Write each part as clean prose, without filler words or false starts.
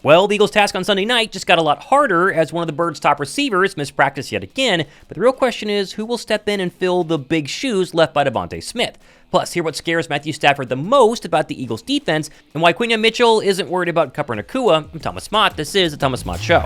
Well, the Eagles' task on Sunday night just got a lot harder as one of the Birds' top receivers missed practice yet again, but the real question is who will step in and fill the big shoes left by DeVonta Smith. Plus, hear what scares Matthew Stafford the most about the Eagles' defense and why Quinyon Mitchell isn't worried about Kupp or Nacua. I'm Thomas Mott. This is the Thomas Mott Show.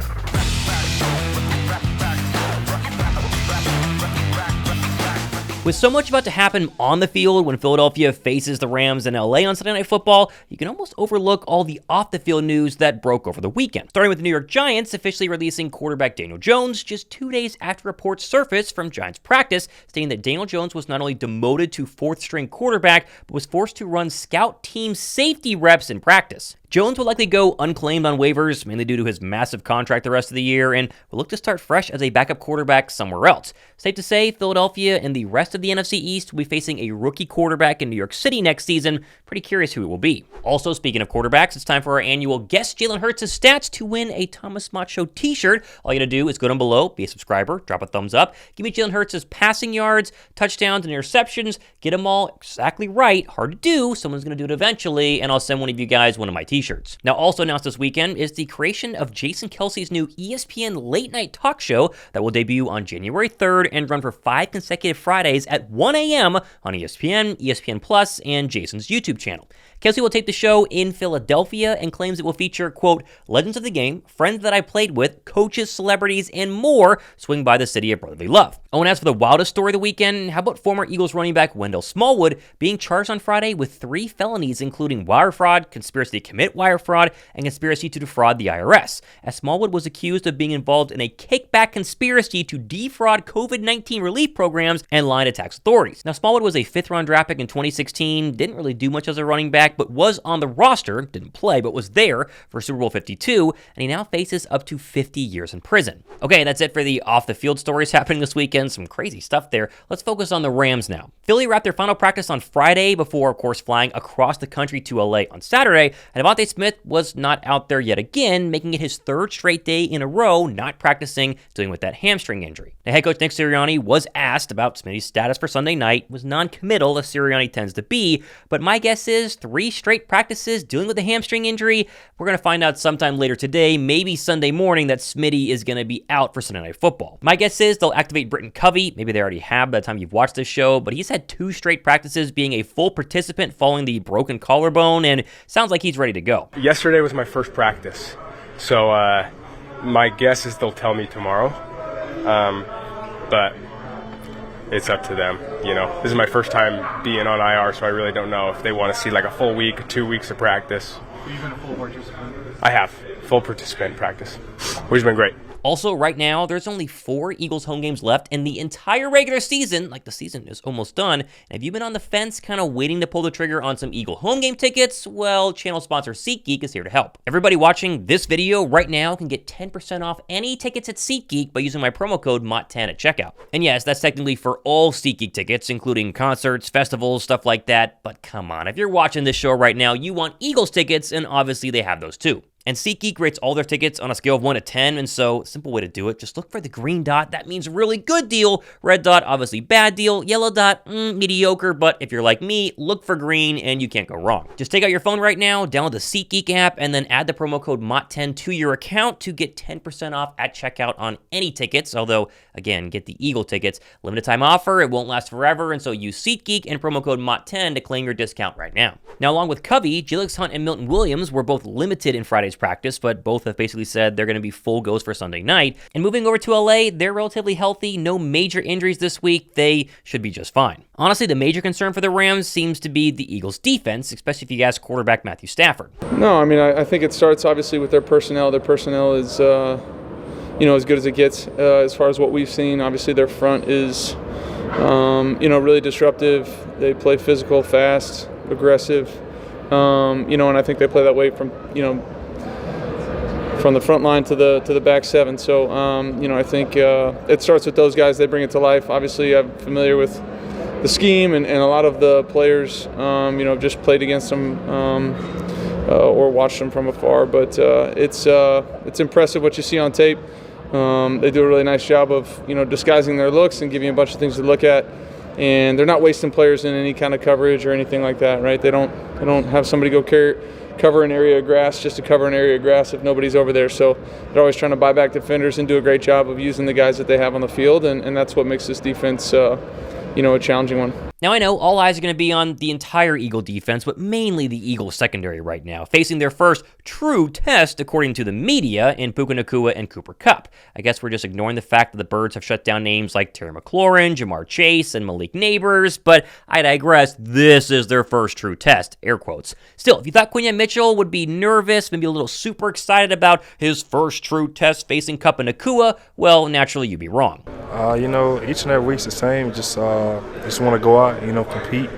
With so much about to happen on the field when Philadelphia faces the Rams in LA on Sunday Night Football, you can almost overlook all the off-the-field news that broke over the weekend. Starting with the New York Giants officially releasing quarterback Daniel Jones just 2 days after reports surfaced from Giants practice stating that Daniel Jones was not only demoted to fourth-string quarterback, but was forced to run scout team safety reps in practice. Jones will likely go unclaimed on waivers, mainly due to his massive contract the rest of the year, and will look to start fresh as a backup quarterback somewhere else. Safe to say, Philadelphia and the rest of the NFC East will be facing a rookie quarterback in New York City next season. Pretty curious who it will be. Also, speaking of quarterbacks, it's time for our annual Guess Jalen Hurts' Stats to win a Thomas Mott Show t-shirt. All you gotta do is go down below, be a subscriber, drop a thumbs up, give me Jalen Hurts' passing yards, touchdowns, and interceptions. Get them all exactly right. Hard to do. Someone's gonna do it eventually, and I'll send one of you guys one of my t-shirts. Now, also announced this weekend is the creation of Jason Kelce's new ESPN late night talk show that will debut on January 3rd and run for 5 consecutive Fridays at 1 a.m. on ESPN, ESPN Plus, and Jason's YouTube channel. Kelce will tape the show in Philadelphia and claims it will feature, quote, legends of the game, friends that I played with, coaches, celebrities, and more swing by the city of brotherly love. Oh, and as for the wildest story of the weekend, how about former Eagles running back Wendall Smallwood being charged on Friday with 3 felonies, including wire fraud, conspiracy to commit wire fraud, and conspiracy to defraud the IRS, as Smallwood was accused of being involved in a kickback conspiracy to defraud COVID-19 relief programs and lie to tax authorities. Now, Smallwood was a 5th-round draft pick in 2016, didn't really do much as a running back, but was on the roster, didn't play, but was there for Super Bowl 52, and he now faces up to 50 years in prison. Okay, that's it for the off-the-field stories happening this weekend. Some crazy stuff there. Let's focus on the Rams now. Philly wrapped their final practice on Friday before, of course, flying across the country to LA on Saturday, and DeVonta Smith was not out there yet again, making it his 3rd straight day in a row not practicing, dealing with that hamstring injury. Now, head coach Nick Sirianni was asked about Smitty's status for Sunday night, was non-committal as Sirianni tends to be, but my guess is 3 straight practices dealing with a hamstring injury. We're going to find out sometime later today, maybe Sunday morning, that Smitty is going to be out for Sunday Night Football. My guess is they'll activate Britain Covey. Maybe they already have by the time you've watched this show, but he's had 2 straight practices being a full participant following the broken collarbone, and sounds like he's ready to go. Yesterday was my first practice, so my guess is they'll tell me tomorrow, but it's up to them. You know, this is my first time being on IR, so I really don't know if they want to see like a full week, 2 weeks of practice. Have you been a full participant? I have full participant practice, which has been great. Also, right now, there's only 4 Eagles home games left in the entire regular season. Like, the season is almost done. And have you been on the fence, kind of waiting to pull the trigger on some Eagle home game tickets? Well, channel sponsor SeatGeek is here to help. Everybody watching this video right now can get 10% off any tickets at SeatGeek by using my promo code MOTT10 at checkout. And yes, that's technically for all SeatGeek tickets, including concerts, festivals, stuff like that. But come on, if you're watching this show right now, you want Eagles tickets, and obviously they have those too. And SeatGeek rates all their tickets on a scale of 1 to 10, and so, simple way to do it, just look for the green dot. That means really good deal. Red dot, obviously bad deal. Yellow dot, mediocre, but if you're like me, look for green, and you can't go wrong. Just take out your phone right now, download the SeatGeek app, and then add the promo code MOTT10 to your account to get 10% off at checkout on any tickets, although, again, get the Eagle tickets. Limited time offer, it won't last forever, and so use SeatGeek and promo code MOTT10 to claim your discount right now. Now, along with Covey, Jalyx Hunt and Milton Williams were both limited in Friday's practice, but both have basically said they're going to be full goes for Sunday night. And moving over to LA, they're relatively healthy, no major injuries this week. They should be just fine. Honestly, the major concern for the Rams seems to be the Eagles' defense, especially if you ask quarterback Matthew Stafford. No, I mean, I think it starts obviously with their personnel. Their personnel is, as good as it gets as far as what we've seen. Obviously, their front is, really disruptive. They play physical, fast, aggressive. And I think they play that way from the front line to the back 7. So, I think it starts with those guys. They bring it to life. Obviously, I'm familiar with the scheme, and a lot of the players, just played against them or watched them from afar. But it's impressive what you see on tape. They do a really nice job of, disguising their looks and giving you a bunch of things to look at. And they're not wasting players in any kind of coverage or anything like that, right? They don't have somebody go cover an area of grass just to cover an area of grass if nobody's over there. So they're always trying to buy back defenders and do a great job of using the guys that they have on the field, and that's what makes this defense, a challenging one. Now, I know all eyes are going to be on the entire Eagle defense, but mainly the Eagles secondary right now, facing their first true test, according to the media, in Puka Nacua and Cooper Kupp. I guess we're just ignoring the fact that the Birds have shut down names like Terry McLaurin, Jamar Chase, and Malik Neighbors, but I digress. This is their first true test, air quotes. Still, if you thought Quinyon Mitchell would be nervous, maybe a little super excited about his first true test facing Kupp and Nacua, well, naturally you'd be wrong. Each and every week's the same. Just want to go out, compete,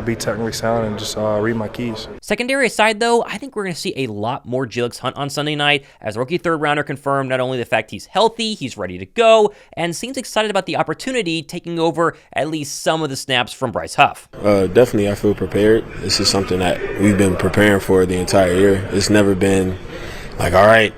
be technically sound and just read my keys. Secondary aside, though, I think we're going to see a lot more Jalyx Hunt on Sunday night, as rookie third-rounder confirmed not only the fact he's healthy, he's ready to go, and seems excited about the opportunity taking over at least some of the snaps from Bryce Huff. Definitely, I feel prepared. This is something that we've been preparing for the entire year. It's never been like, all right,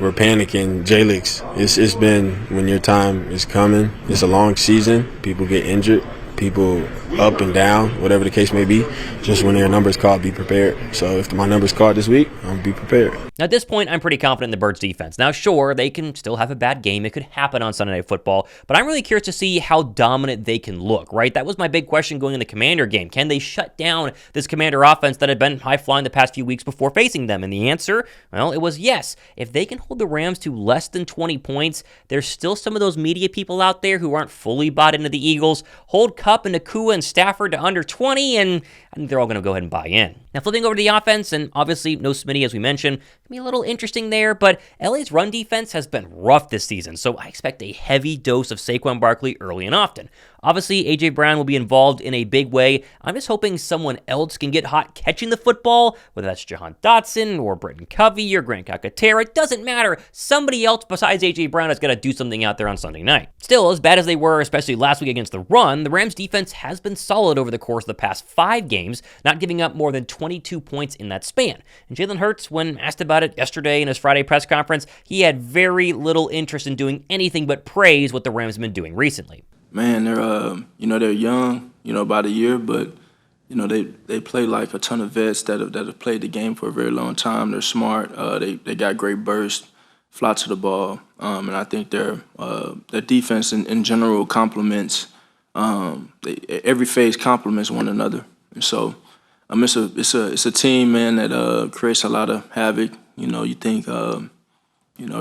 we're panicking, Jalyx. It's been when your time is coming. It's a long season. People get injured. People up and down, whatever the case may be. Just when their number's called, be prepared. So if my number's called this week, I'm going to be prepared. Now, at this point, I'm pretty confident in the Birds' defense. Now, sure, they can still have a bad game. It could happen on Sunday Night Football, but I'm really curious to see how dominant they can look, right? That was my big question going in the Commander game. Can they shut down this Commander offense that had been high-flying the past few weeks before facing them? And the answer, well, it was yes. If they can hold the Rams to less than 20 points, there's still some of those media people out there who aren't fully bought into the Eagles. Hold Kupp and Nacua and Stafford to under 20, and I think they're all going to go ahead and buy in. Now, flipping over to the offense, and obviously no Smitty, as we mentioned, can be a little interesting there, but LA's run defense has been rough this season, so I expect a heavy dose of Saquon Barkley early and often. Obviously, A.J. Brown will be involved in a big way. I'm just hoping someone else can get hot catching the football, whether that's Jahan Dotson or Britain Covey or Grant Calcaterra. It doesn't matter. Somebody else besides A.J. Brown has got to do something out there on Sunday night. Still, as bad as they were, especially last week against the run, the Rams defense has been solid over the course of the past 5 games, not giving up more than 22 points in that span. And Jalen Hurts, when asked about it yesterday in his Friday press conference, he had very little interest in doing anything but praise what the Rams have been doing recently. Man, they're young, about a year, but they play like a ton of vets that have played the game for a very long time. They're smart. They got great burst, fly to the ball, and I think their defense in general complements. Every phase complements one another, and so it's a team, man, that creates a lot of havoc. You think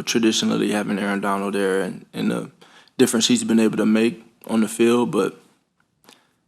traditionally having Aaron Donald there and the difference he's been able to make on the field, but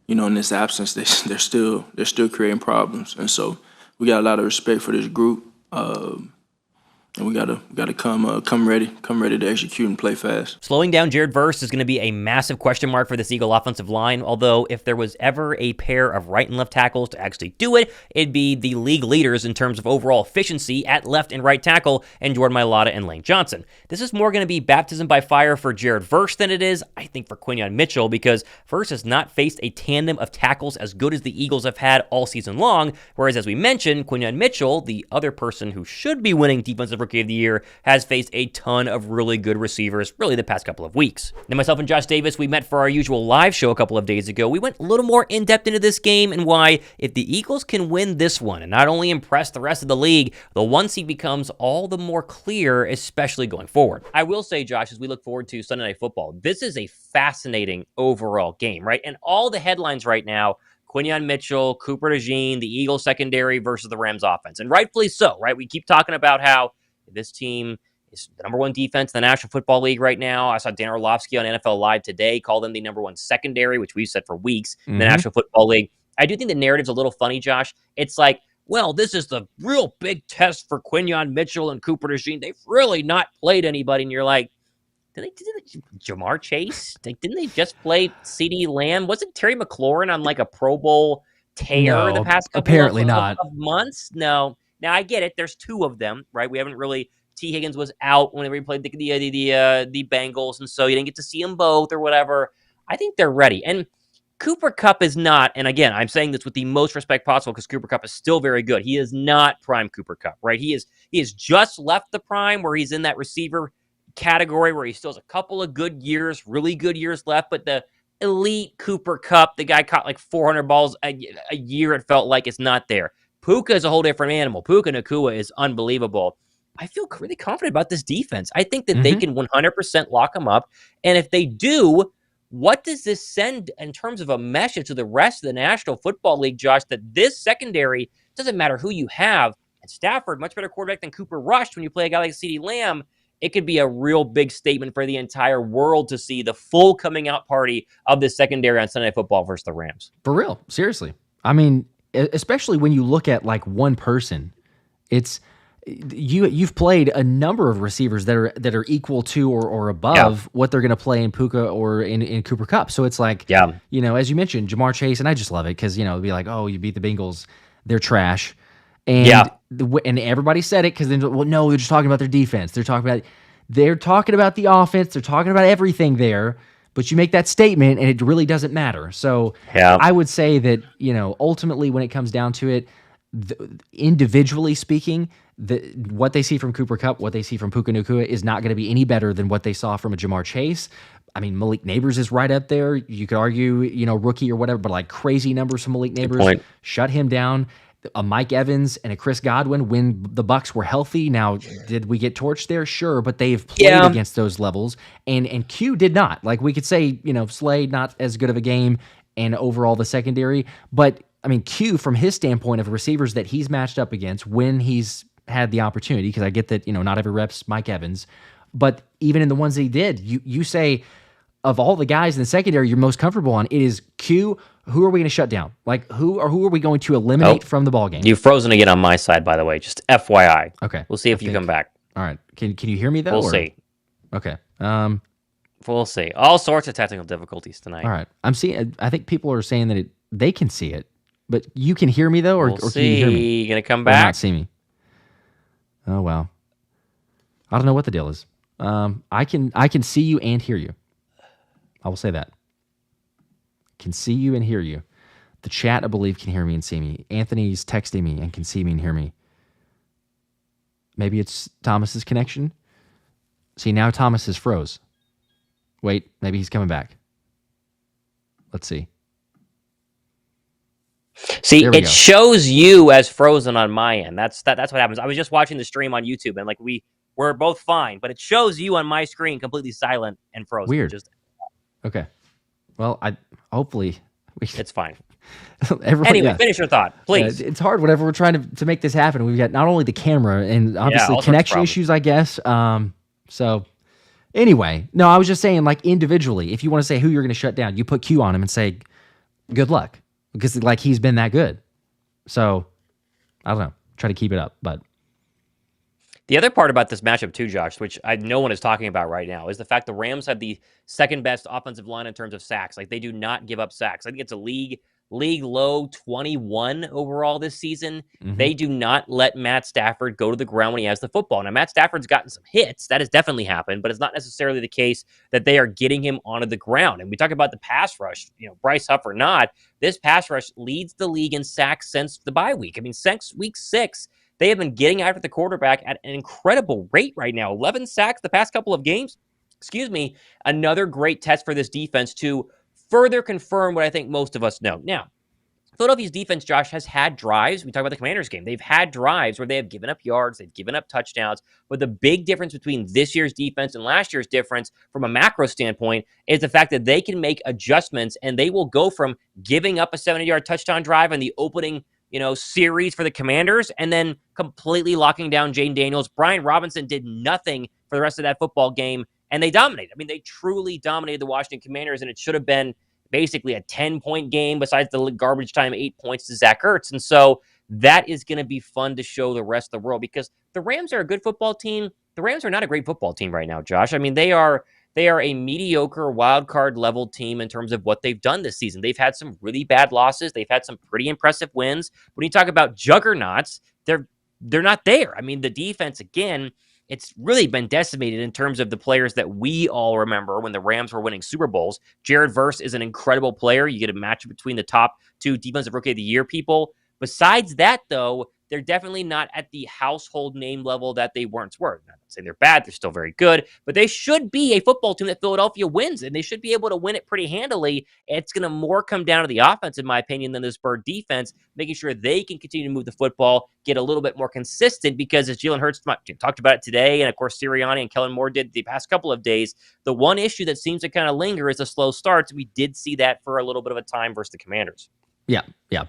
in this absence, they're still creating problems, and so we got a lot of respect for this group, and we gotta come ready to execute and play fast. Slowing down Jared Verse is going to be a massive question mark for this Eagle offensive line, although if there was ever a pair of right and left tackles to actually do it, it'd be the league leaders in terms of overall efficiency at left and right tackle, and Jordan Mailata and Lane Johnson. This is more going to be baptism by fire for Jared Verse than it is, I think, for Quinyon Mitchell, because Verse has not faced a tandem of tackles as good as the Eagles have had all season long, whereas, as we mentioned, Quinyon Mitchell, the other person who should be winning Defensive Rookie of the Year, has faced a ton of really good receivers really the past couple of weeks. Now, myself and Josh Davis, we met for our usual live show a couple of days ago. We went a little more in-depth into this game and why, if the Eagles can win this one and not only impress the rest of the league, the 1 seed becomes all the more clear, especially going forward. I will say, Josh, as we look forward to Sunday Night Football, this is a fascinating overall game, right? And all the headlines right now, Quinyon Mitchell, Cooper DeJean, the Eagles secondary versus the Rams offense. And rightfully so, right? We keep talking about how this team is the number 1 defense in the National Football League right now. I saw Dan Orlovsky on NFL Live today call them the number 1 secondary, which we've said for weeks in the National Football League. I do think the narrative's a little funny, Josh. It's like, well, this is the real big test for Quinyon Mitchell and Cooper DeJean. They've really not played anybody. And you're like, did they Jamar Chase? Didn't they just play CeeDee Lamb? Wasn't Terry McLaurin on like a Pro Bowl tear the past couple of months? No. Now, I get it. There's 2 of them, right? We haven't really – T. Higgins was out whenever he played the Bengals, and so you didn't get to see them both or whatever. I think they're ready. And Cooper Kupp is not – and again, I'm saying this with the most respect possible because Cooper Kupp is still very good. He is not prime Cooper Kupp, right? He is just left the prime where he's in that receiver category where he still has a couple of good years, really good years left, but the elite Cooper Kupp, the guy caught like 400 balls a year, it felt like, it's not there. Puka is a whole different animal. Puka Nacua is unbelievable. I feel really confident about this defense. I think that they can 100% lock them up. And if they do, what does this send in terms of a message to the rest of the National Football League, Josh, that this secondary, doesn't matter who you have, and Stafford, much better quarterback than Cooper Rush when you play a guy like CeeDee Lamb, it could be a real big statement for the entire world to see the full coming out party of the secondary on Sunday Night Football versus the Rams. For real, seriously. I mean, especially when you look at like one person, it's you've played a number of receivers that are equal to or above what they're going to play in Puka or in Cooper Kupp. So it's like, you know, as you mentioned, Jamar Chase, and I just love it because, you know, it'd be like, oh, you beat the Bengals, they're trash. And and everybody said it because then, well, no, they're just talking about their defense. They're talking about the offense. They're talking about everything there. But you make that statement, and it really doesn't matter. So I would say that, you know, ultimately when it comes down to it, individually speaking, what they see from Cooper Kupp, what they see from Puka Nacua is not going to be any better than what they saw from a Jamar Chase. I mean, Malik Neighbors is right up there. You could argue, you know, rookie or whatever, but like crazy numbers from Malik Neighbors. Shut him down. A Mike Evans and a Chris Godwin when the Bucs were healthy. Now, did we get torched there? Sure, but they've played against those levels, and Q did not. Like we could say, you know, Slade not as good of a game, and overall the secondary. But I mean, Q from his standpoint of receivers that he's matched up against when he's had the opportunity, because I get that, you know, not every rep's Mike Evans, but even in the ones that he did, you say of all the guys in the secondary you're most comfortable on, it is Q. Who are we going to shut down? Like who are we going to eliminate from the ballgame? You've frozen again on my side, by the way. Just FYI. Okay. We'll see if you come back. All right. Can you hear me though? We'll see. Okay. We'll see. All sorts of technical difficulties tonight. All right. I think people are saying that they can see it, but you can hear me though, or can you hear me? You gonna come back? Or not see me. Oh well. I don't know what the deal is. I can see you and hear you. I will say that. Can see you and hear you. The chat, I believe, can hear me and see me. Anthony's texting me and can see me and hear me. Maybe it's Thomas's connection. See, now Thomas is froze. Wait, maybe he's coming back. Let's see. See, it shows you as frozen on my end. That's what happens. I was just watching the stream on YouTube, and like we're both fine, but it shows you on my screen completely silent and frozen. Weird. Okay. Well, hopefully it's fine. Anyway, finish your thought, please. It's hard whenever we're trying to make this happen. We've got not only the camera and obviously connection issues, I guess. So anyway, no, I was just saying, like, individually, if you want to say who you're going to shut down, you put Q on him and say, good luck, because like he's been that good. So I don't know, try to keep it up, but. The other part about this matchup too, Josh, which no one is talking about right now, is the fact the Rams have the second best offensive line in terms of sacks. Like, they do not give up sacks. I think it's a league low 21 overall this season. Mm-hmm. They do not let Matt Stafford go to the ground when he has the football. Now, Matt Stafford's gotten some hits. That has definitely happened, but it's not necessarily the case that they are getting him onto the ground. And we talk about the pass rush, you know, Bryce Huff or not, this pass rush leads the league in sacks since the bye week. I mean, since week 6, they have been getting after the quarterback at an incredible rate right now. 11 sacks the past couple of games. Another great test for this defense to further confirm what I think most of us know. Now, Philadelphia's defense, Josh, has had drives. We talk about the Commanders game. They've had drives where they have given up yards, they've given up touchdowns. But the big difference between this year's defense and last year's difference from a macro standpoint is the fact that they can make adjustments, and they will go from giving up a 70-yard touchdown drive in the opening series for the Commanders, and then completely locking down Jane Daniels. Brian Robinson did nothing for the rest of that football game, and they dominated. I mean, they truly dominated the Washington Commanders, and it should have been basically a 10-point game besides the garbage time 8 points to Zach Ertz. And so that is going to be fun to show the rest of the world, because the Rams are a good football team. The Rams are not a great football team right now, Josh. I mean, they are a mediocre wild card level team in terms of what they've done this season. They've had some really bad losses. They've had some pretty impressive wins. When you talk about juggernauts, they're not there. I mean, the defense, again, it's really been decimated in terms of the players that we all remember when the Rams were winning Super Bowls. Jared Verse is an incredible player. You get a matchup between the top 2 defensive rookie of the year people. Besides that, though, they're definitely not at the household name level that they once were. Not saying they're bad, they're still very good, but they should be a football team that Philadelphia wins, and they should be able to win it pretty handily. It's going to more come down to the offense, in my opinion, than this Bird defense, making sure they can continue to move the football, get a little bit more consistent, because as Jalen Hurts talked about it today, and of course Sirianni and Kellen Moore did the past couple of days, the one issue that seems to kind of linger is the slow starts. We did see that for a little bit of a time versus the Commanders. Yeah,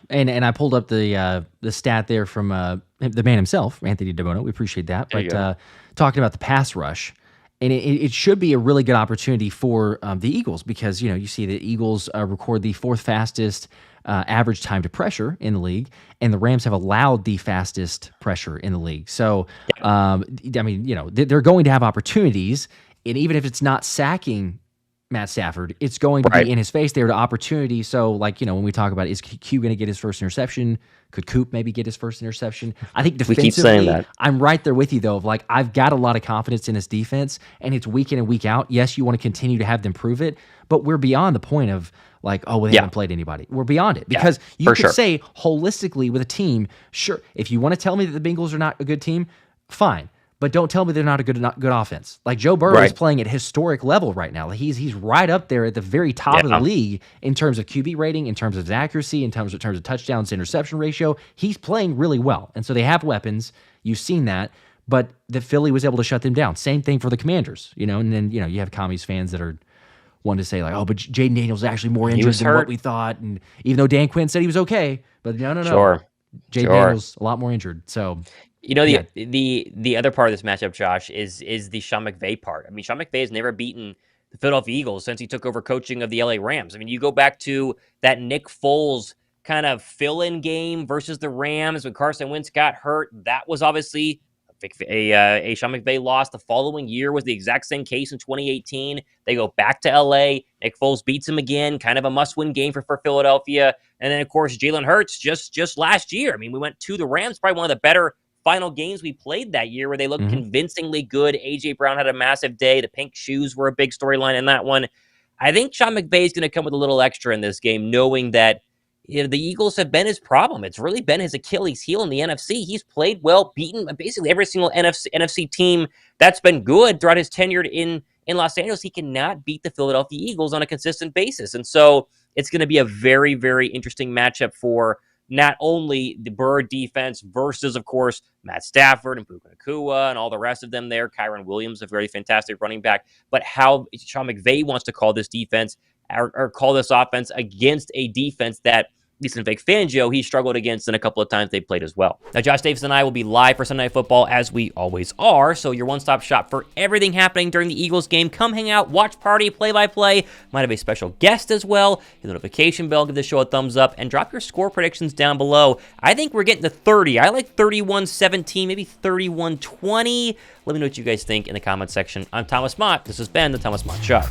and I pulled up the stat there from the man himself, Anthony DeBono. We appreciate that. But talking about the pass rush, and it should be a really good opportunity for the Eagles, because you see the Eagles record the 4th fastest average time to pressure in the league, and the Rams have allowed the fastest pressure in the league. So, I mean, they're going to have opportunities, and even if it's not sacking Matt Stafford, it's going to be in his face there to opportunity. So, when we talk about, is Q going to get his first interception? Could Kupp maybe get his first interception? I think defensively, we keep saying that. I'm right there with you, though, of I've got a lot of confidence in this defense, and it's week in and week out. Yes, you want to continue to have them prove it, but we're beyond the point of they haven't played anybody. We're beyond it, because you could say holistically with a team, sure, if you want to tell me that the Bengals are not a good team, fine. But don't tell me they're not a good offense. Joe Burrow is playing at historic level right now. He's right up there at the very top of the league in terms of QB rating, in terms of his accuracy, in terms of touchdowns to interception ratio. He's playing really well, and so they have weapons. You've seen that, but the Philly was able to shut them down. Same thing for the Commanders, and then you have Commies fans that are one to say but Jaden Daniels is actually more injured than what we thought, and even though Dan Quinn said he was okay, but no, sure. Jaden Daniels a lot more injured. So. The other part of this matchup, Josh, is the Sean McVay part. I mean, Sean McVay has never beaten the Philadelphia Eagles since he took over coaching of the LA Rams. I mean, you go back to that Nick Foles kind of fill-in game versus the Rams when Carson Wentz got hurt. That was obviously a Sean McVay loss. The following year was the exact same case in 2018. They go back to LA. Nick Foles beats him again, kind of a must-win game for Philadelphia. And then, of course, Jalen Hurts just last year. I mean, we went to the Rams, probably one of the better final games we played that year, where they looked convincingly good. A.J. Brown had a massive day. The pink shoes were a big storyline in that one. I think Sean McVay is going to come with a little extra in this game, knowing that the Eagles have been his problem. It's really been his Achilles heel in the NFC. He's played well, beaten basically every single NFC team that's been good throughout his tenure in Los Angeles. He cannot beat the Philadelphia Eagles on a consistent basis. And so it's going to be a very, very interesting matchup for not only the Bird defense versus, of course, Matt Stafford and Puka Nacua and all the rest of them there. Kyron Williams, a very fantastic running back, but how Sean McVay wants to call this defense or call this offense against a defense that, at least in Vic Fangio, he struggled against in a couple of times they played as well. Now, Josh Davis and I will be live for Sunday Night Football, as we always are, so your one-stop shop for everything happening during the Eagles game. Come hang out, watch party, play-by-play. Might have a special guest as well. Hit the notification bell, give the show a thumbs up, and drop your score predictions down below. I think we're getting to 30. I like 31-17, maybe 31-20. Let me know what you guys think in the comments section. I'm Thomas Mott. This has been the Thomas Mott Show.